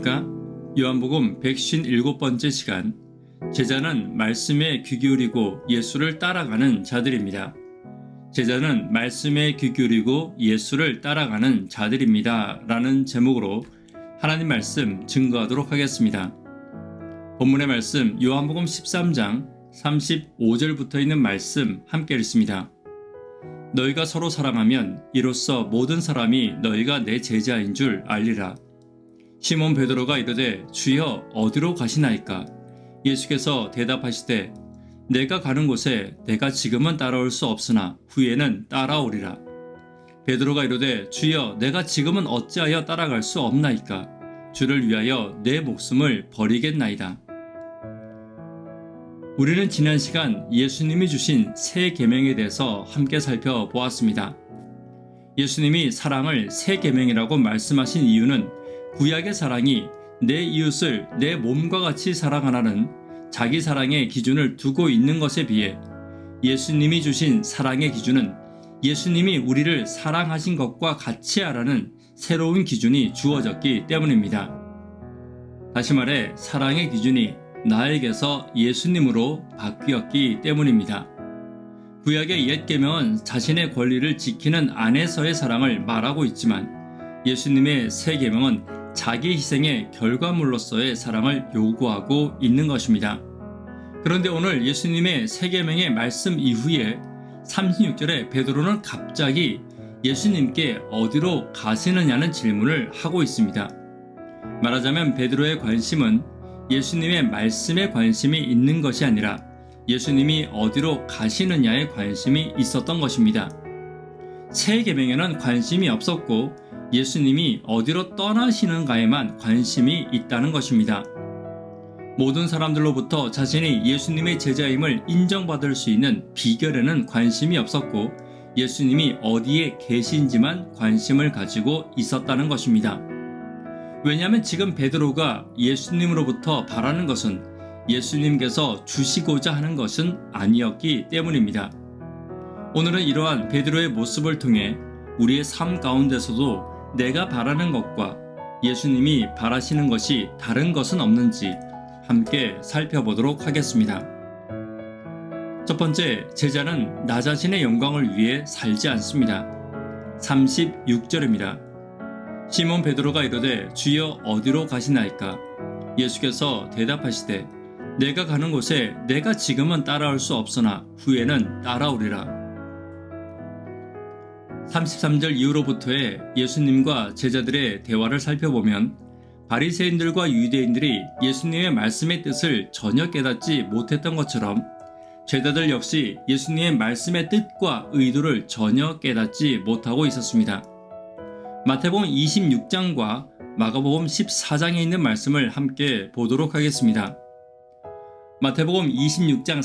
안녕하십니까? 요한복음 157번째 시간, 제자는 말씀에 귀 기울이고 예수를 따라가는 자들입니다. 제자는 말씀에 귀 기울이고 예수를 따라가는 자들입니다. 라는 제목으로 하나님 말씀 증거하도록 하겠습니다. 본문의 말씀 요한복음 13장 35절부터 있는 말씀 함께 읽습니다. 너희가 서로 사랑하면 이로써 모든 사람이 너희가 내 제자인 줄 알리라. 시몬 베드로가 이르되 주여 어디로 가시나이까? 예수께서 대답하시되 내가 가는 곳에 내가 지금은 따라올 수 없으나 후에는 따라오리라. 베드로가 이르되 주여 내가 지금은 어찌하여 따라갈 수 없나이까? 주를 위하여 내 목숨을 버리겠나이다. 우리는 지난 시간 예수님이 주신 새 계명에 대해서 함께 살펴보았습니다. 예수님이 사랑을 새 계명이라고 말씀하신 이유는 구약의 사랑이 내 이웃을 내 몸과 같이 사랑하라는 자기 사랑의 기준을 두고 있는 것에 비해 예수님이 주신 사랑의 기준은 예수님이 우리를 사랑하신 것과 같이 하라는 새로운 기준이 주어졌기 때문입니다. 다시 말해 사랑의 기준이 나에게서 예수님으로 바뀌었기 때문입니다. 구약의 옛 계명은 자신의 권리를 지키는 안에서의 사랑을 말하고 있지만 예수님의 새 계명은 자기 희생의 결과물로서의 사랑을 요구하고 있는 것입니다. 그런데 오늘 예수님의 새 계명의 말씀 이후에 36절에 베드로는 갑자기 예수님께 어디로 가시느냐는 질문을 하고 있습니다. 말하자면 베드로의 관심은 예수님의 말씀에 관심이 있는 것이 아니라 예수님이 어디로 가시느냐에 관심이 있었던 것입니다. 새 계명에는 관심이 없었고 예수님이 어디로 떠나시는가에만 관심이 있다는 것입니다. 모든 사람들로부터 자신이 예수님의 제자임을 인정받을 수 있는 비결에는 관심이 없었고 예수님이 어디에 계신지만 관심을 가지고 있었다는 것입니다. 왜냐하면 지금 베드로가 예수님으로부터 바라는 것은 예수님께서 주시고자 하는 것은 아니었기 때문입니다. 오늘은 이러한 베드로의 모습을 통해 우리의 삶 가운데서도 내가 바라는 것과 예수님이 바라시는 것이 다른 것은 없는지 함께 살펴보도록 하겠습니다. 첫 번째, 제자는 나 자신의 영광을 위해 살지 않습니다. 36절입니다. 시몬 베드로가 이르되 주여 어디로 가시나이까? 예수께서 대답하시되 내가 가는 곳에 내가 지금은 따라올 수 없으나 후에는 따라오리라. 33절 이후로부터의 예수님과 제자들의 대화를 살펴보면 바리새인들과 유대인들이 예수님의 말씀의 뜻을 전혀 깨닫지 못했던 것처럼 제자들 역시 예수님의 말씀의 뜻과 의도를 전혀 깨닫지 못하고 있었습니다. 마태복음 26장과 마가복음 14장에 있는 말씀을 함께 보도록 하겠습니다. 마태복음 26장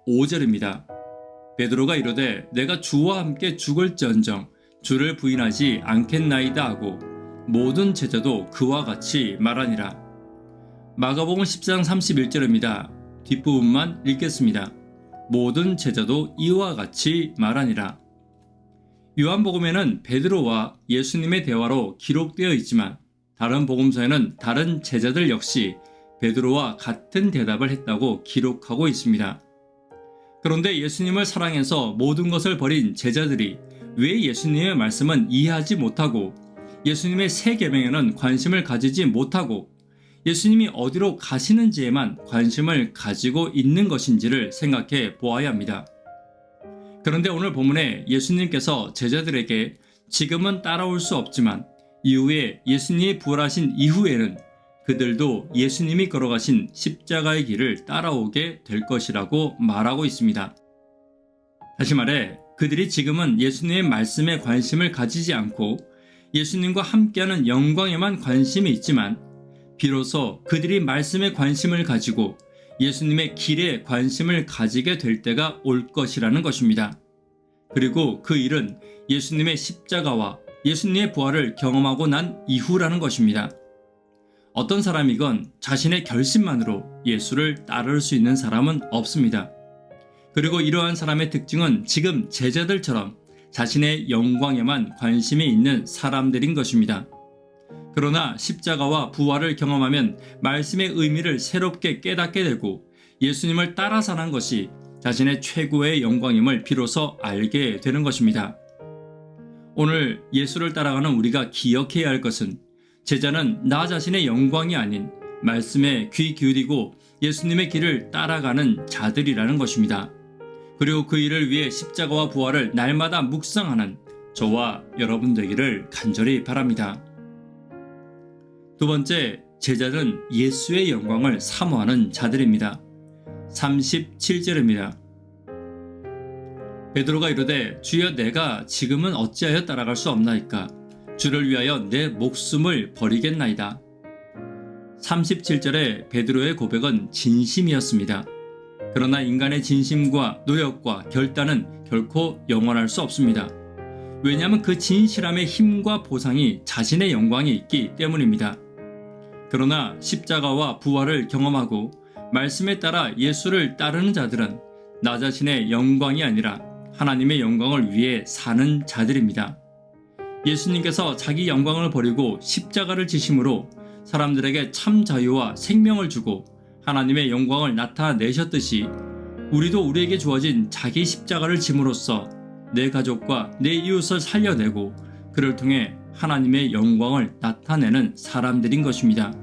35절입니다. 베드로가 이르되 내가 주와 함께 죽을지언정 주를 부인하지 않겠나이다 하고 모든 제자도 그와 같이 말하니라. 마가복음 10장 31절입니다. 뒷부분만 읽겠습니다. 모든 제자도 이와 같이 말하니라. 요한복음에는 베드로와 예수님의 대화로 기록되어 있지만 다른 복음서에는 다른 제자들 역시 베드로와 같은 대답을 했다고 기록하고 있습니다. 그런데 예수님을 사랑해서 모든 것을 버린 제자들이 왜 예수님의 말씀은 이해하지 못하고 예수님의 새 계명에는 관심을 가지지 못하고 예수님이 어디로 가시는지에만 관심을 가지고 있는 것인지를 생각해 보아야 합니다. 그런데 오늘 본문에 예수님께서 제자들에게 지금은 따라올 수 없지만 이후에 예수님이 부활하신 이후에는 그들도 예수님이 걸어가신 십자가의 길을 따라오게 될 것이라고 말하고 있습니다. 다시 말해 그들이 지금은 예수님의 말씀에 관심을 가지지 않고 예수님과 함께하는 영광에만 관심이 있지만 비로소 그들이 말씀에 관심을 가지고 예수님의 길에 관심을 가지게 될 때가 올 것이라는 것입니다. 그리고 그 일은 예수님의 십자가와 예수님의 부활을 경험하고 난 이후라는 것입니다. 어떤 사람이건 자신의 결심만으로 예수를 따를 수 있는 사람은 없습니다. 그리고 이러한 사람의 특징은 지금 제자들처럼 자신의 영광에만 관심이 있는 사람들인 것입니다. 그러나 십자가와 부활을 경험하면 말씀의 의미를 새롭게 깨닫게 되고 예수님을 따라 사는 것이 자신의 최고의 영광임을 비로소 알게 되는 것입니다. 오늘 예수를 따라가는 우리가 기억해야 할 것은 제자는 나 자신의 영광이 아닌 말씀에 귀 기울이고 예수님의 길을 따라가는 자들이라는 것입니다. 그리고 그 일을 위해 십자가와 부활을 날마다 묵상하는 저와 여러분 되기를 간절히 바랍니다. 두 번째, 제자는 예수의 영광을 사모하는 자들입니다. 37절입니다. 베드로가 이르되 주여 내가 지금은 어찌하여 따라갈 수 없나이까? 주를 위하여 내 목숨을 버리겠나이다. 37절의 베드로의 고백은 진심이었습니다. 그러나 인간의 진심과 노력과 결단은 결코 영원할 수 없습니다. 왜냐하면 그 진실함의 힘과 보상이 자신의 영광이 있기 때문입니다. 그러나 십자가와 부활을 경험하고 말씀에 따라 예수를 따르는 자들은 나 자신의 영광이 아니라 하나님의 영광을 위해 사는 자들입니다. 예수님께서 자기 영광을 버리고 십자가를 지심으로 사람들에게 참 자유와 생명을 주고 하나님의 영광을 나타내셨듯이 우리도 우리에게 주어진 자기 십자가를 짐으로써 내 가족과 내 이웃을 살려내고 그를 통해 하나님의 영광을 나타내는 사람들인 것입니다.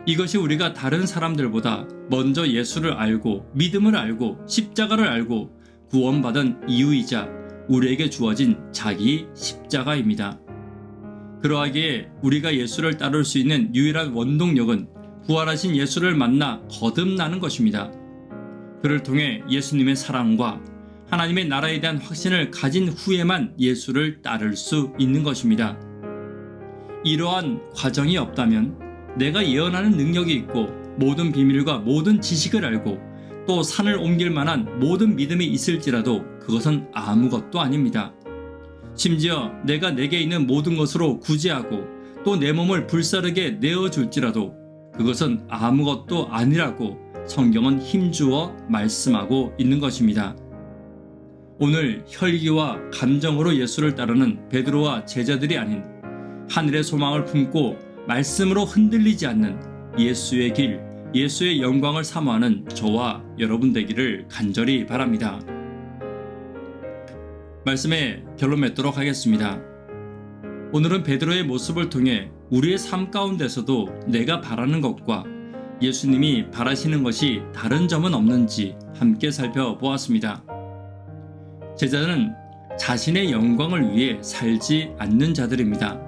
이것이 우리가 다른 사람들보다 먼저 예수를 알고 믿음을 알고 십자가를 알고 구원받은 이유이자 우리에게 주어진 자기 십자가입니다. 그러하기에 우리가 예수를 따를 수 있는 유일한 원동력은 부활하신 예수를 만나 거듭나는 것입니다. 그를 통해 예수님의 사랑과 하나님의 나라에 대한 확신을 가진 후에만 예수를 따를 수 있는 것입니다. 이러한 과정이 없다면 내가 예언하는 능력이 있고 모든 비밀과 모든 지식을 알고 또 산을 옮길 만한 모든 믿음이 있을지라도 그것은 아무것도 아닙니다. 심지어 내가 내게 있는 모든 것으로 구제하고 또 내 몸을 불사르게 내어줄지라도 그것은 아무것도 아니라고 성경은 힘주어 말씀하고 있는 것입니다. 오늘 혈기와 감정으로 예수를 따르는 베드로와 제자들이 아닌 하늘의 소망을 품고 말씀으로 흔들리지 않는 예수의 길, 예수의 영광을 사모하는 저와 여러분 되기를 간절히 바랍니다. 말씀에 결론 맺도록 하겠습니다. 오늘은 베드로의 모습을 통해 우리의 삶 가운데서도 내가 바라는 것과 예수님이 바라시는 것이 다른 점은 없는지 함께 살펴보았습니다. 제자는 자신의 영광을 위해 살지 않는 자들입니다.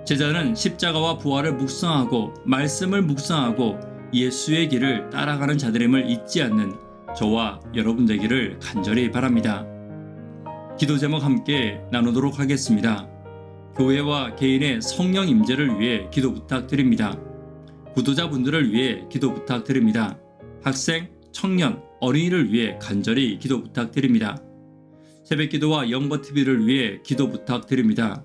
제자는 십자가와 부활을 묵상하고 말씀을 묵상하고 예수의 길을 따라가는 자들임을 잊지 않는 저와 여러분 되기를 간절히 바랍니다. 기도 제목 함께 나누도록 하겠습니다. 교회와 개인의 성령 임재를 위해 기도 부탁드립니다. 구도자분들을 위해 기도 부탁드립니다. 학생, 청년, 어린이를 위해 간절히 기도 부탁드립니다. 새벽기도와 영버TV를 위해 기도 부탁드립니다.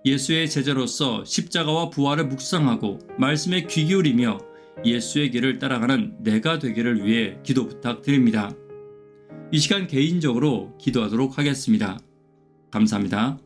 예수의 제자로서 십자가와 부활을 묵상하고 말씀에 귀 기울이며 예수의 길을 따라가는 내가 되기를 위해 기도 부탁드립니다. 이 시간 개인적으로 기도하도록 하겠습니다. 감사합니다.